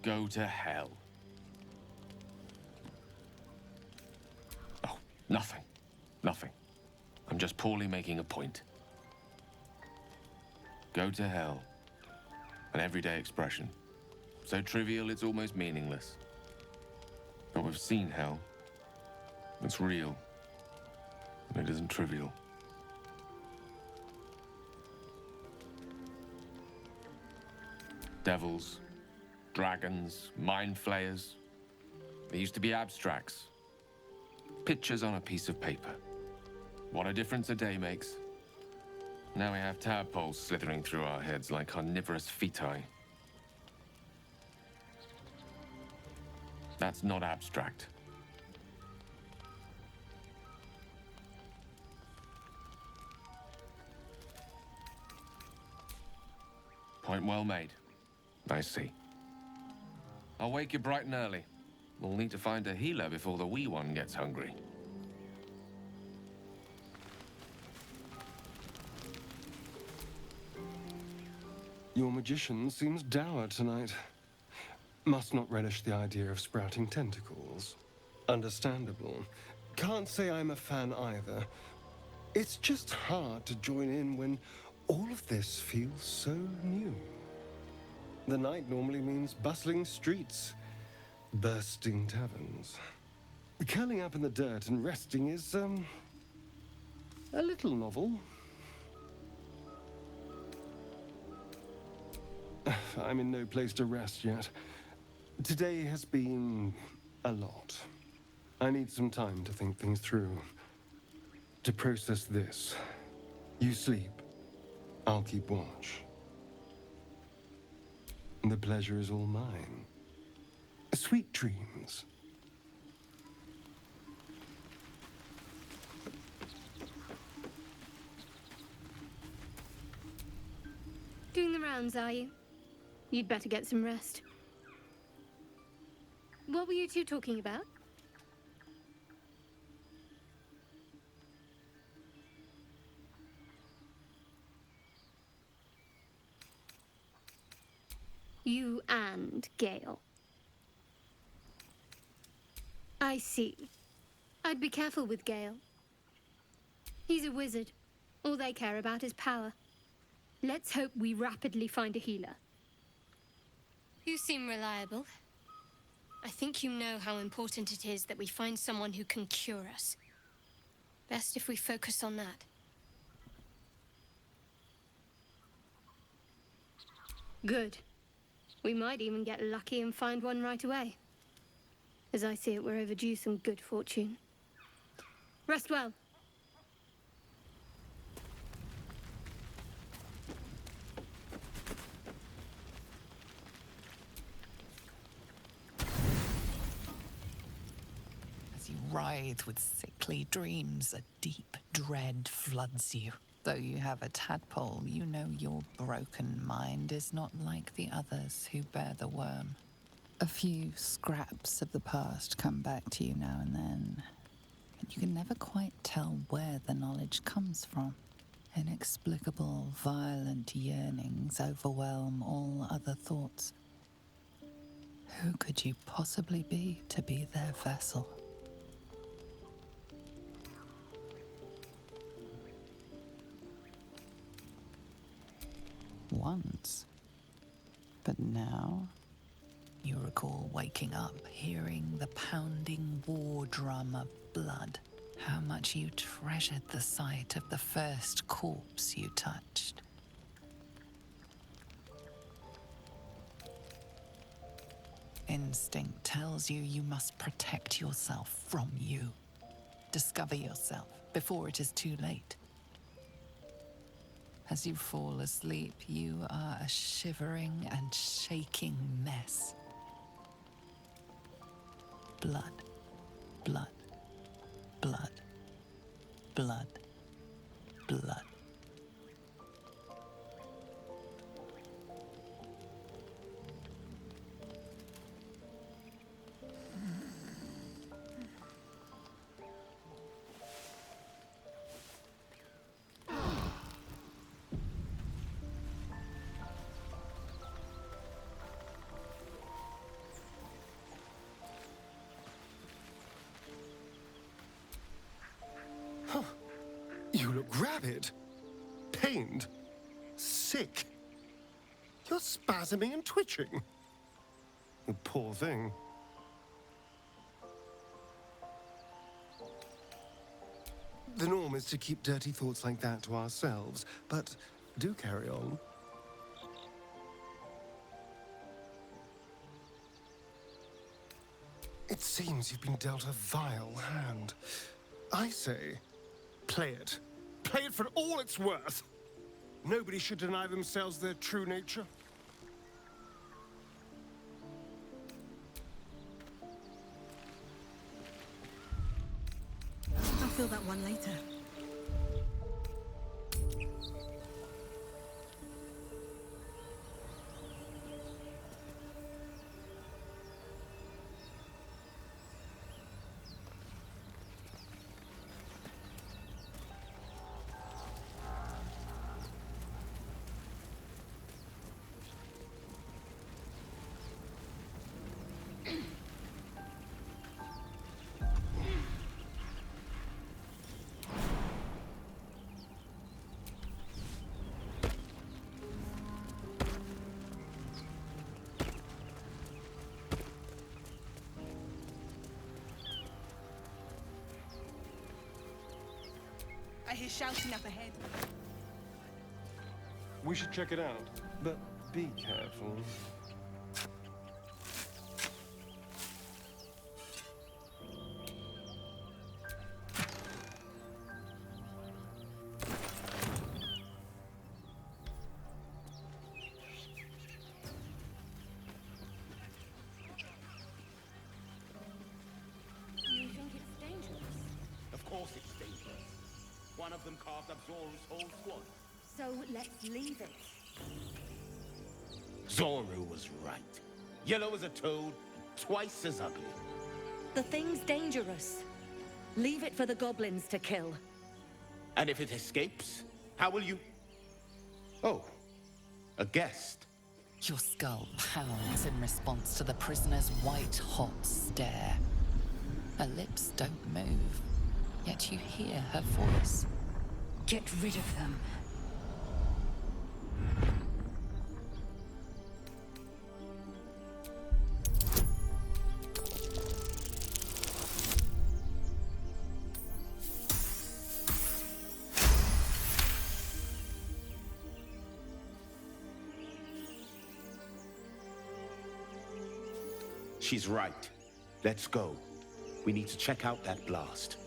Go to hell. Oh, nothing. Nothing. I'm just poorly making a point. Go to hell. An everyday expression. So trivial it's almost meaningless. But we've seen hell. It's real. And it isn't trivial. Devils, dragons, mind flayers. They used to be abstracts. Pictures on a piece of paper. What a difference a day makes. Now we have tadpoles slithering through our heads like carnivorous feti. That's not abstract. Point well made. I see. I'll wake you bright and early. We'll need to find a healer before the wee one gets hungry. Your magician seems dour tonight. Must not relish the idea of sprouting tentacles. Understandable. Can't say I'm a fan either. It's just hard to join in when all of this feels so new. The night normally means bustling streets, bursting taverns. Curling up in the dirt and resting is, a little novel. I'm in no place to rest yet. Today has been a lot. I need some time to think things through. To process this. You sleep. I'll keep watch. The pleasure is all mine. Sweet dreams. Doing the rounds, are you? You'd better get some rest. What were you two talking about? You and Gale. I see. I'd be careful with Gale. He's a wizard. All they care about is power. Let's hope we rapidly find a healer. You seem reliable. I think you know how important it is that we find someone who can cure us. Best if we focus on that. Good. We might even get lucky and find one right away. As I see it, we're overdue some good fortune. Rest well. As you writhe with sickly dreams, a deep dread floods you. Though you have a tadpole, you know your broken mind is not like the others who bear the worm. A few scraps of the past come back to you now and then, and you can never quite tell where the knowledge comes from. Inexplicable, violent yearnings overwhelm all other thoughts. Who could you possibly be to be their vessel? Once. But now, you recall waking up, hearing the pounding war drum of blood. How much you treasured the sight of the first corpse you touched. Instinct tells you you must protect yourself from you. Discover yourself before it is too late. As you fall asleep, you are a shivering and shaking mess. Blood, blood, blood, blood, blood. livid, pained, sick. You're spasming and twitching. You poor thing. The norm is to keep dirty thoughts like that to ourselves, but do carry on. It seems you've been dealt a vile hand. I say, play it. Play it for all it's worth. Nobody should deny themselves their true nature. I'll fill that one later. I hear shouting up ahead. We should check it out, but be careful. You think it's dangerous? Of course it's dangerous. One of them carved up Zoru's whole squad. So let's leave it. Zoru was right. Yellow as a toad, twice as ugly. The thing's dangerous. Leave it for the goblins to kill. And if it escapes, how will you... Oh, a guest. Your skull pounds in response to the prisoner's white-hot stare. Her lips don't move, yet you hear her voice. Get rid of them. She's right. Let's go. We need to check out that blast.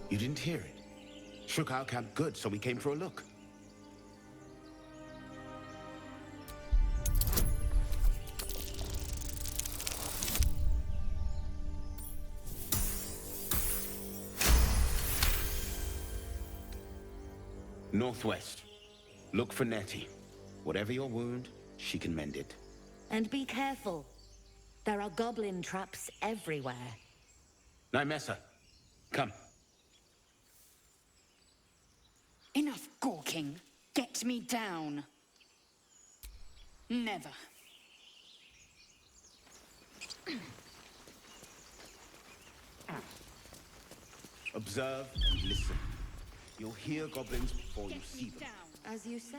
You didn't hear it? Shook our camp good, so we came for a look. Northwest. Look for Nettie. Whatever your wound, she can mend it. And be careful. There are goblin traps everywhere. Nymessa, come. Enough gawking. Get me down. Never. Observe and listen. You'll hear goblins before you see them. As you say.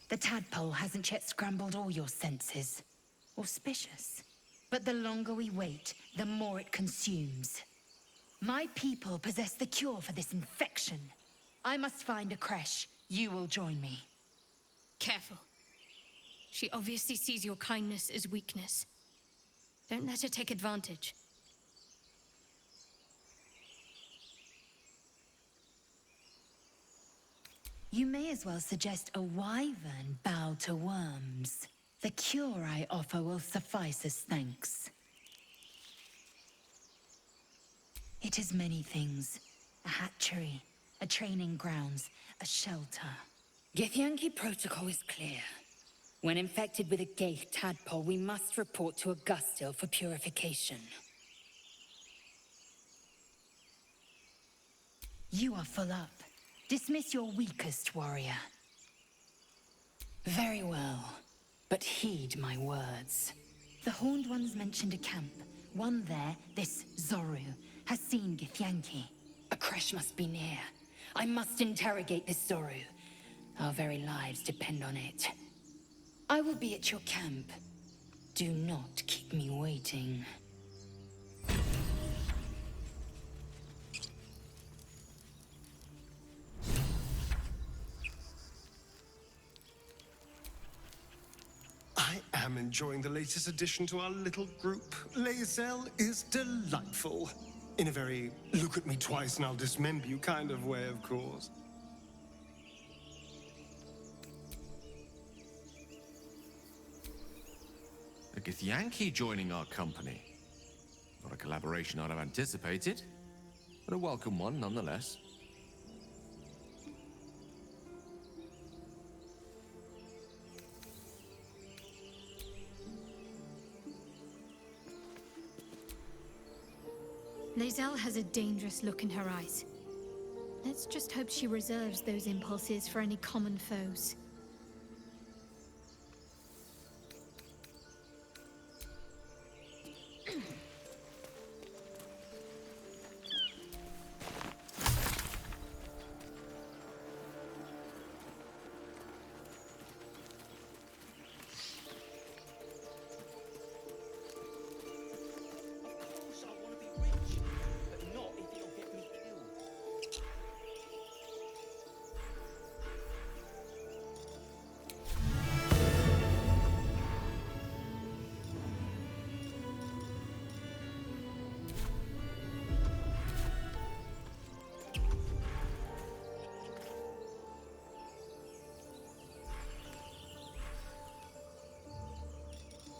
The tadpole hasn't yet scrambled all your senses. Auspicious. But the longer we wait, the more it consumes. My people possess the cure for this infection. I must find a creche. You will join me. Careful. She obviously sees your kindness as weakness. Don't let her take advantage. You may as well suggest a wyvern bow to worms. The cure I offer will suffice as thanks. It is many things. A hatchery, a training grounds, a shelter. Githyanki protocol is clear. When infected with a Gaith tadpole, we must report to Augustil for purification. You are full up. Dismiss your weakest warrior. Very well. But heed my words. The Horned Ones mentioned a camp. One there, this Zoru, has seen Githyanki. A crash must be near. I must interrogate this Zoru. Our very lives depend on it. I will be at your camp. Do not keep me waiting. I am enjoying the latest addition to our little group. Lae'zel is delightful. In a very look at me twice and I'll dismember you kind of way, of course. A Githyanki joining our company. Not a collaboration I'd have anticipated, but a welcome one nonetheless. Lae'zel has a dangerous look in her eyes. Let's just hope she reserves those impulses for any common foes.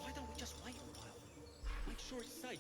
Why don't we just wait a while? Make sure it's safe.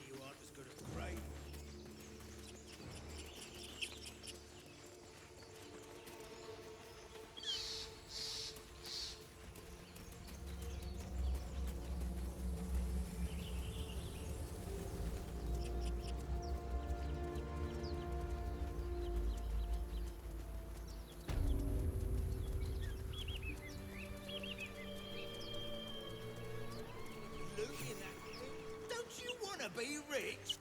You aren't as good as Gray. Don't you want to be rich?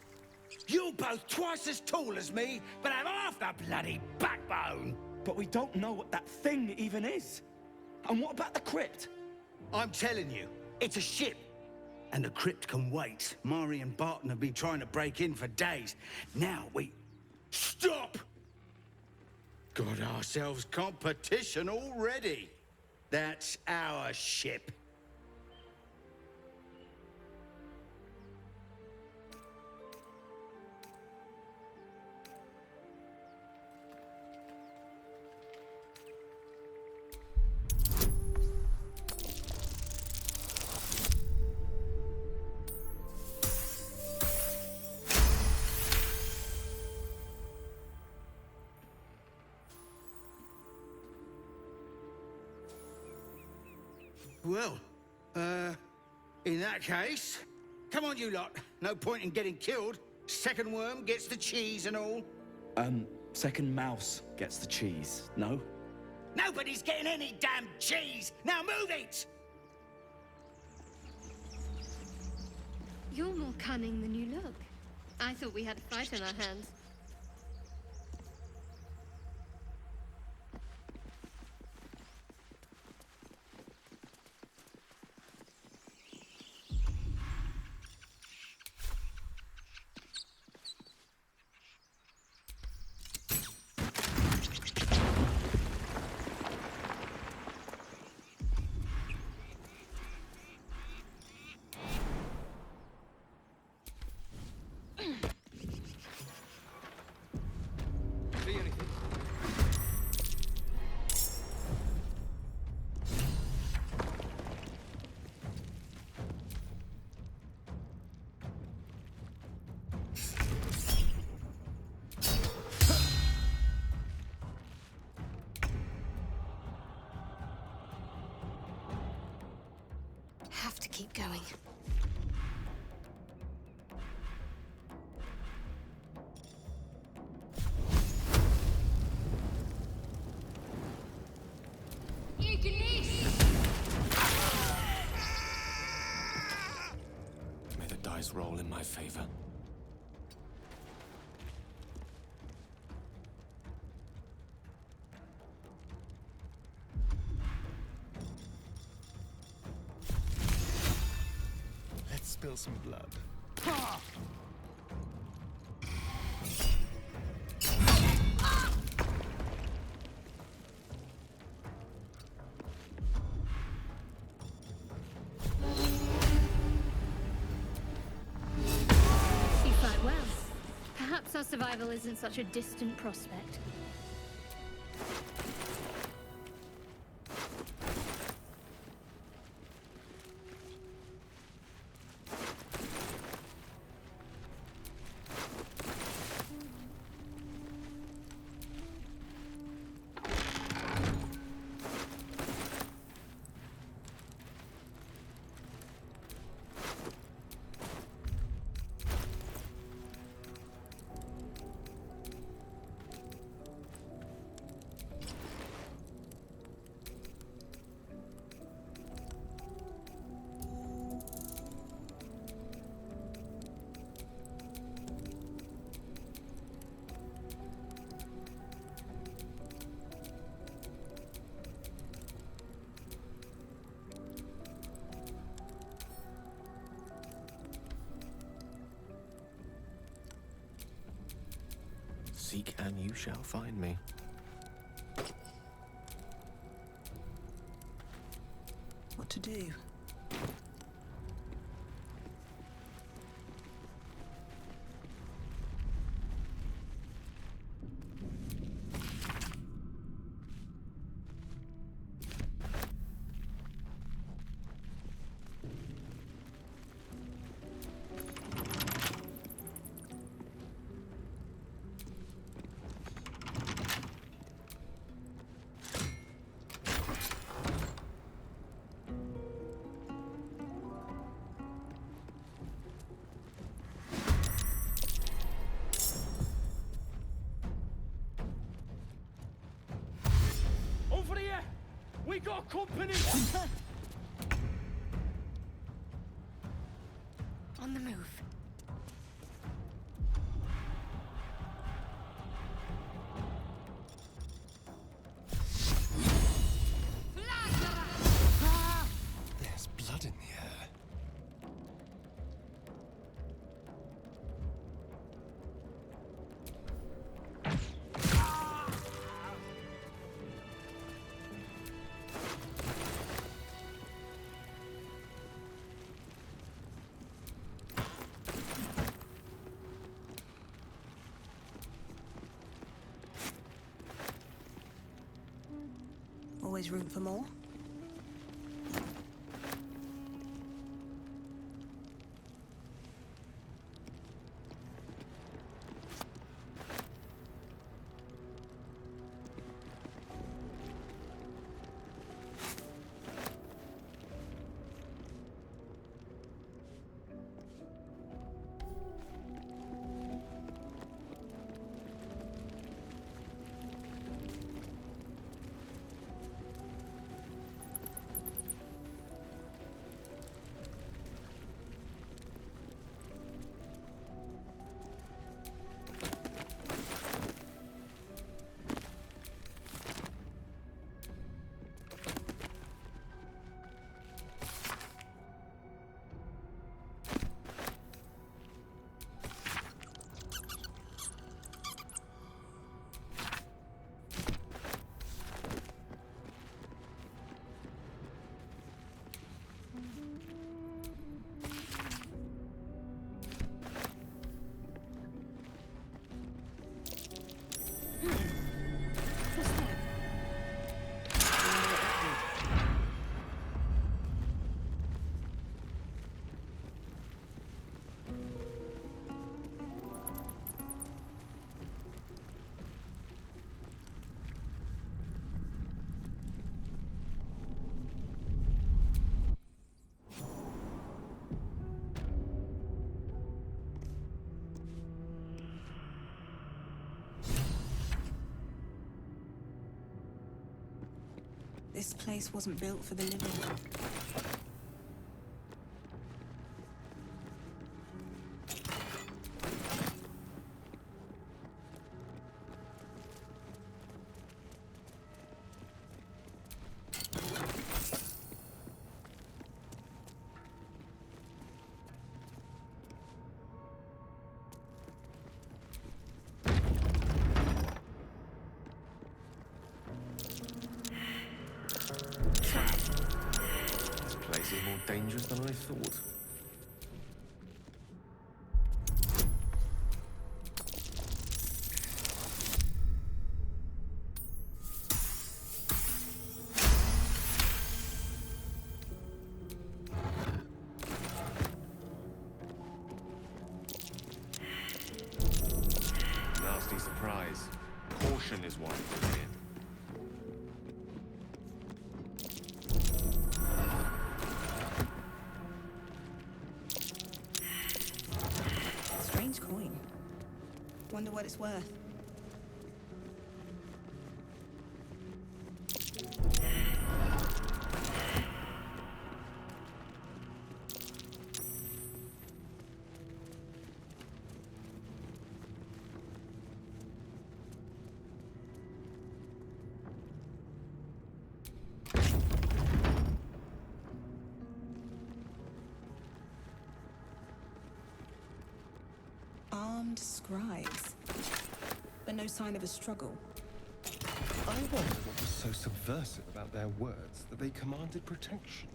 You're both twice as tall as me, but have half the bloody backbone. But we don't know what that thing even is. And what about the crypt? I'm telling you, it's a ship. And the crypt can wait. Mari and Barton have been trying to break in for days. Now we... Stop! Got ourselves competition already. That's our ship. Well, in that case, come on you lot. No point in getting killed. Second worm gets the cheese and all. Second mouse gets the cheese, no? Nobody's getting any damn cheese! Now move it! You're more cunning than you look. I thought we had a fight in our hands. have to keep going. May the dice roll in my favor. Let's spill some blood. You fight well. Perhaps our survival isn't such a distant prospect. Seek and you shall find me. What to do? Over here! We got company! On the move. There's blood in the air. Always room for more? This place wasn't built for the living. This place is more dangerous than I thought. Nasty surprise. Caution is warranted here. Strange coin. Wonder what it's worth. Armed scribes, but no sign of a struggle. I wonder what was so subversive about their words that they commanded protection.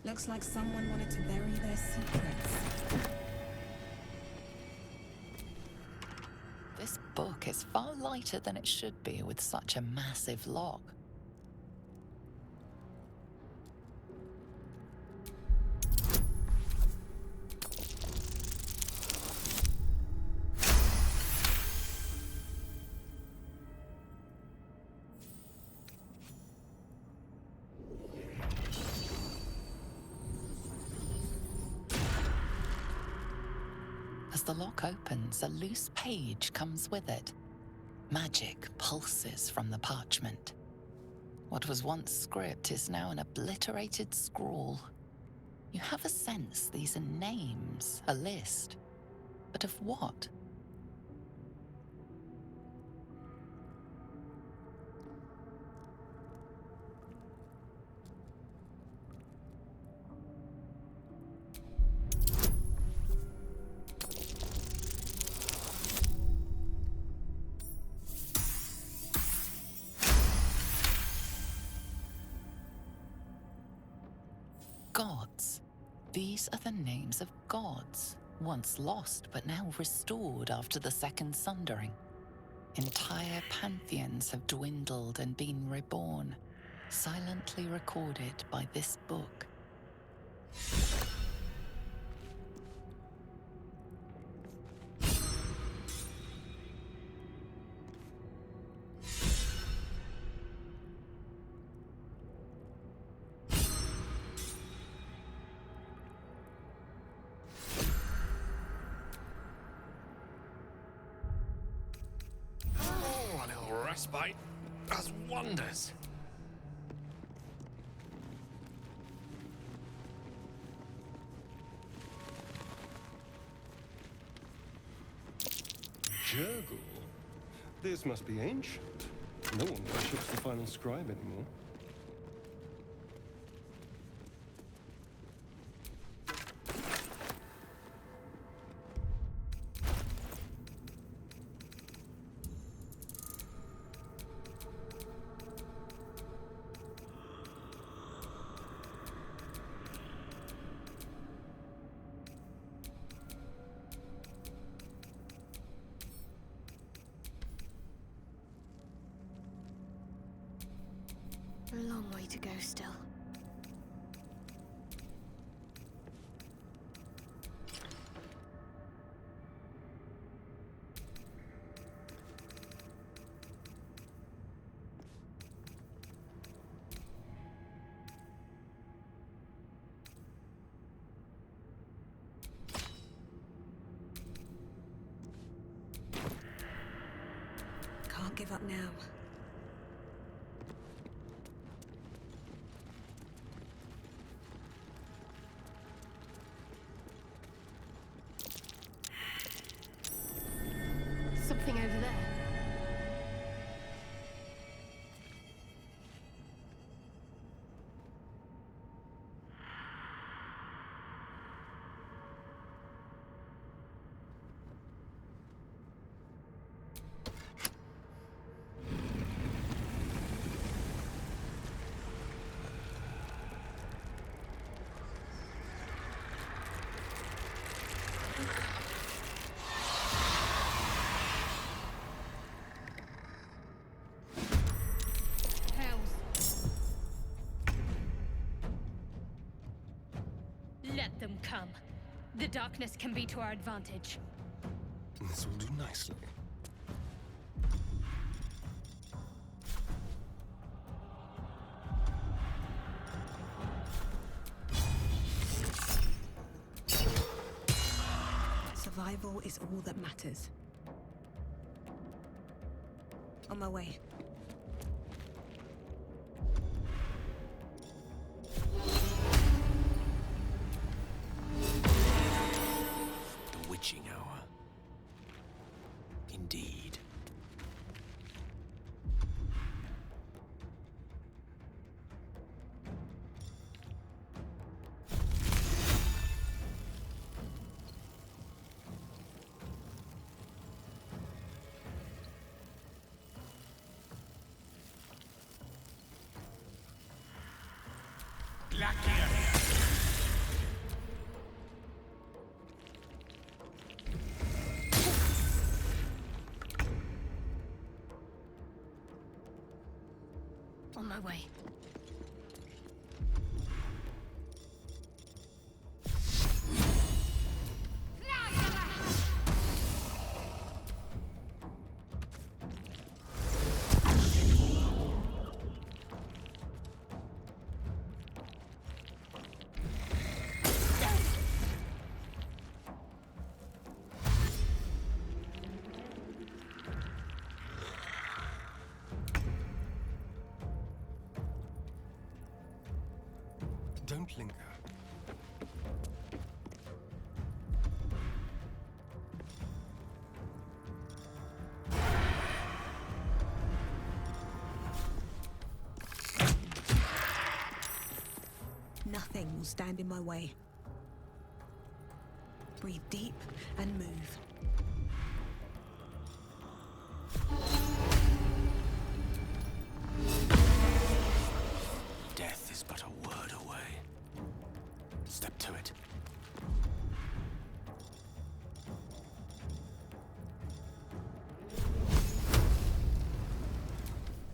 Looks like someone wanted to bury their secrets. This book is far lighter than it should be with such a massive lock. As the lock opens, a loose page comes with it. Magic pulses from the parchment. What was once script is now an obliterated scrawl. You have a sense these are names, a list. But of what? Gods. These are the names of gods, once lost but now restored after the Second Sundering. Entire pantheons have dwindled and been reborn, silently recorded by this book. Oh, a little respite does wonders. Jurgle? This must be ancient. No one worships the final scribe anymore. A long way to go still. give up now. Something over there. Let them come. The darkness can be to our advantage. This will do nicely. Survival is all that matters. On my way. The witching hour. Indeed. On my way. Don't linger. Nothing will stand in my way. Breathe deep and move. Death is but a word away. Step to it.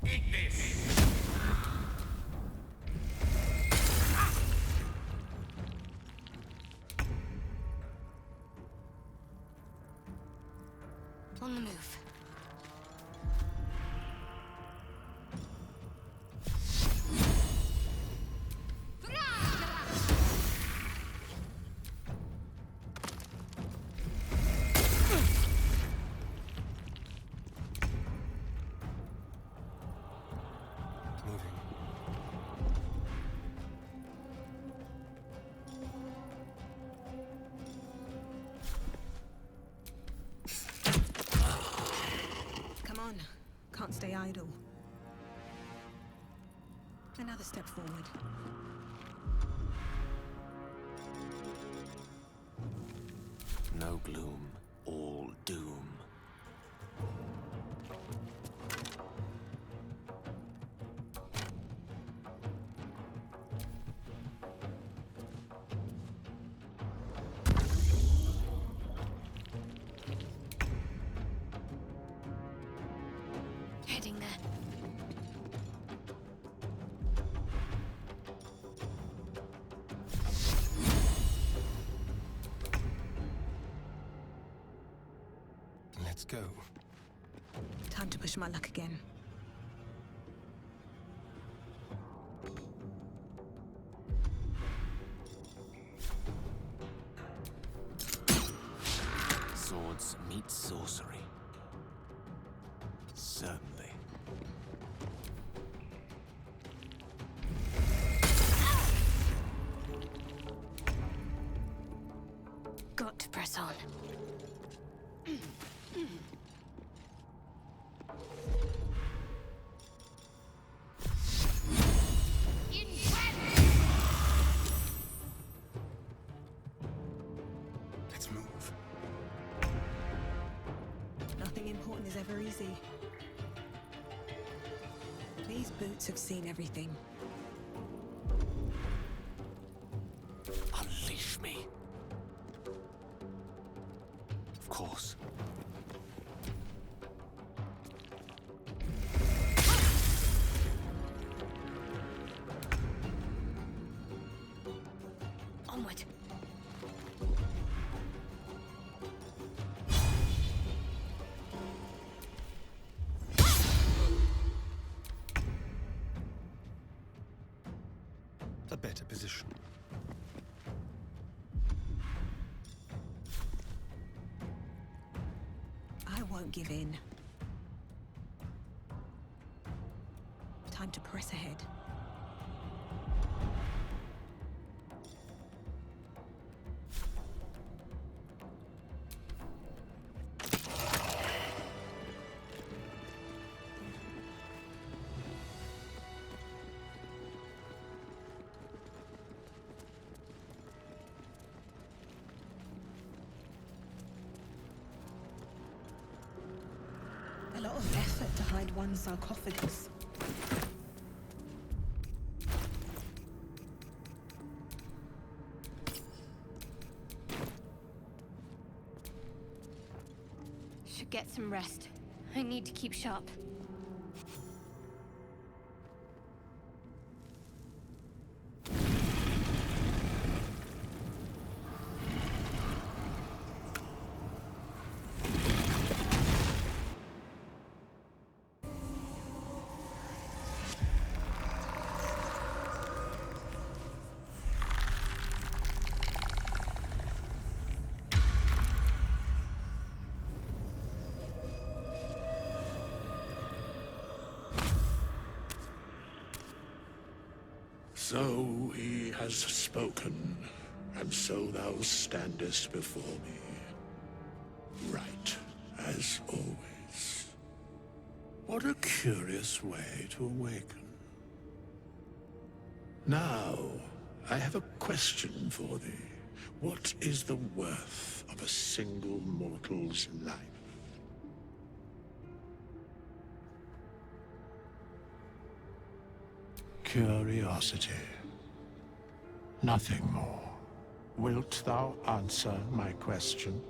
Eat this! On the move. Moving. Come on. Can't stay idle. Another step forward. No gloom, all doom. Heading there. Let's go. Time to push my luck again. Swords meet sorcery. Certainly. got to press on. Let's move. Nothing important is ever easy. These boots have seen everything. Unleash me. Of course. Onward. A better position. I won't give in. Time to press ahead. A lot of effort to hide one sarcophagus. Should get some rest. I need to keep sharp. So he has spoken, and so thou standest before me. Right, as always. What a curious way to awaken. Now, I have a question for thee. What is the worth of a single mortal's life? Curiosity. Nothing more. Wilt thou answer my question?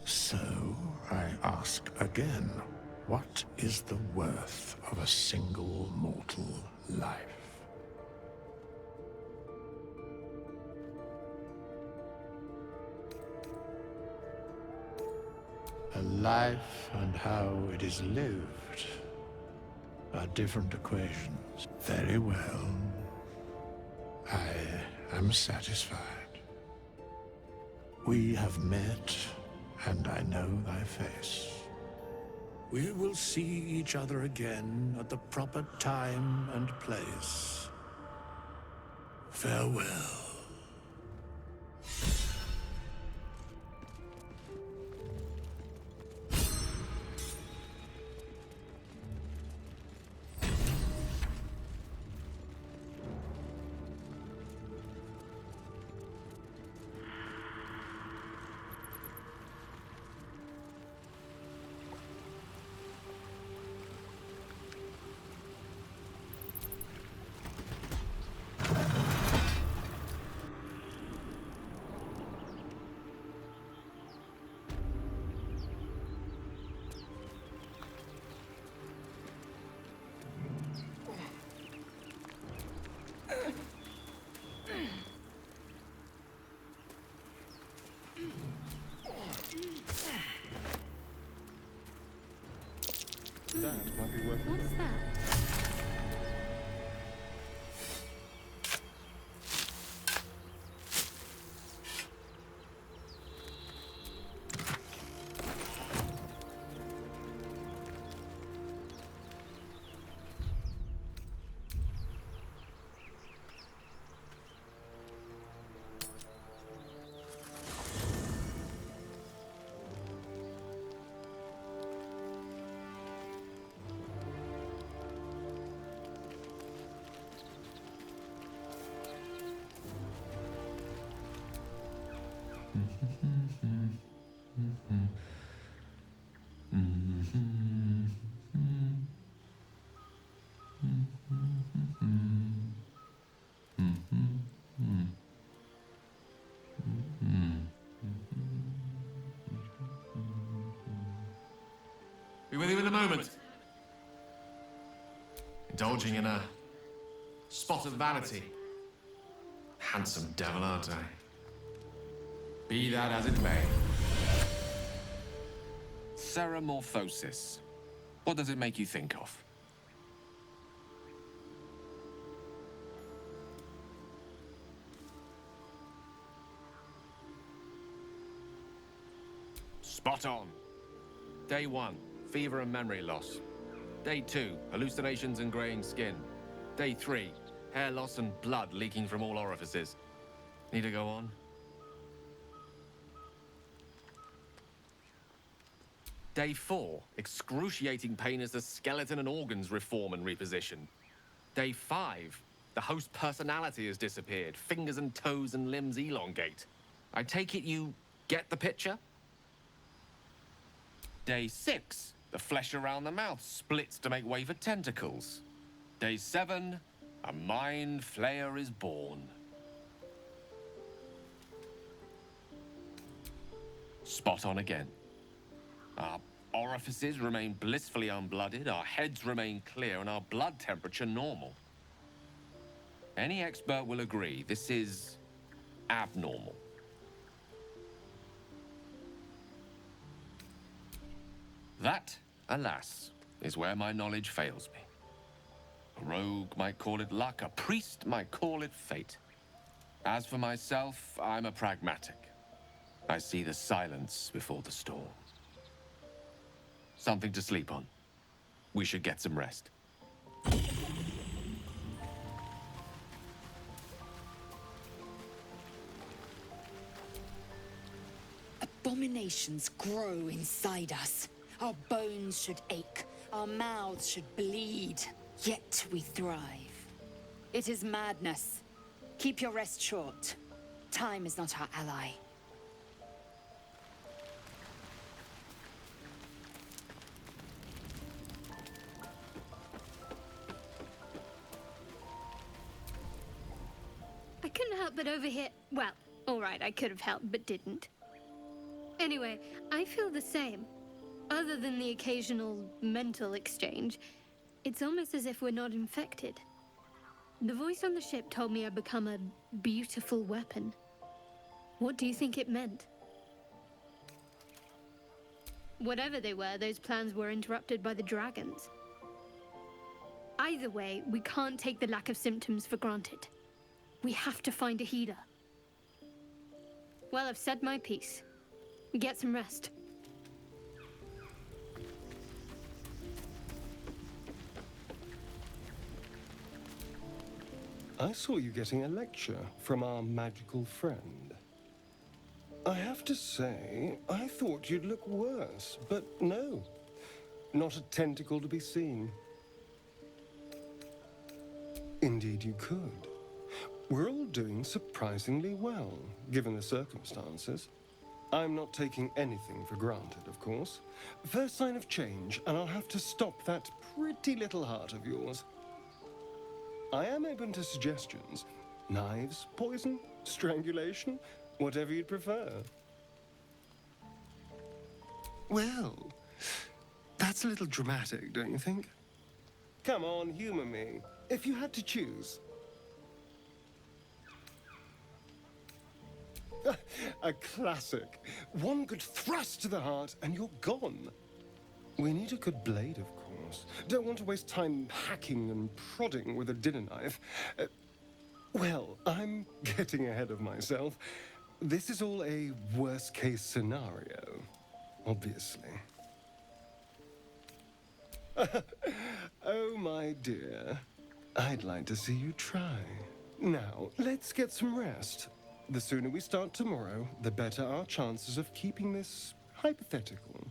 So, I ask again, what is the worth of a single mortal life? A life and how it is lived are different equations. Very well. I am satisfied. We have met, and I know thy face. We will see each other again at the proper time and place. Farewell. That might be worth What's it. that? Be with you in a moment. Indulging in a spot of vanity. Handsome devil, aren't I? Be that as it may. Ceramorphosis. What does it make you think of? Spot on. Day 1, fever and memory loss. Day 2, hallucinations and graying skin. Day 3, hair loss and blood leaking from all orifices. Need to go on? Day 4, excruciating pain as the skeleton and organs reform and reposition. Day 5, the host personality has disappeared. Fingers and toes and limbs elongate. I take it you get the picture? Day 6, the flesh around the mouth splits to make way for tentacles. Day 7, a mind flayer is born. Spot on again. Our orifices remain blissfully unblooded, our heads remain clear, and our blood temperature normal. Any expert will agree this is abnormal. That, alas, is where my knowledge fails me. A rogue might call it luck, a priest might call it fate. As for myself, I'm a pragmatic. I see the silence before the storm. Something to sleep on. We should get some rest. Abominations grow inside us. Our bones should ache, our mouths should bleed, yet we thrive. It is madness. Keep your rest short. Time is not our ally. I couldn't help but overhear. Well, alright, I could have helped, but didn't. Anyway, I feel the same. Other than the occasional mental exchange, it's almost as if we're not infected. The voice on the ship told me I'd become a beautiful weapon. What do you think it meant? Whatever they were, those plans were interrupted by the dragons. Either way, we can't take the lack of symptoms for granted. We have to find a healer. Well, I've said my piece. Get some rest. I saw you getting a lecture from our magical friend. I have to say, I thought you'd look worse, but no. Not a tentacle to be seen. Indeed you could. We're all doing surprisingly well, given the circumstances. I'm not taking anything for granted, of course. First sign of change, and I'll have to stop that pretty little heart of yours. I am open to suggestions. Knives, poison, strangulation, whatever you'd prefer. Well, that's a little dramatic, don't you think? Come on, humor me. If you had to choose. A classic. One good thrust to the heart and you're gone. We need a good blade, of course. Don't want to waste time hacking and prodding with a dinner knife. Well, I'm getting ahead of myself. This is all a worst-case scenario, obviously. Oh, my dear. I'd like to see you try. Now, let's get some rest. The sooner we start tomorrow, the better our chances of keeping this hypothetical.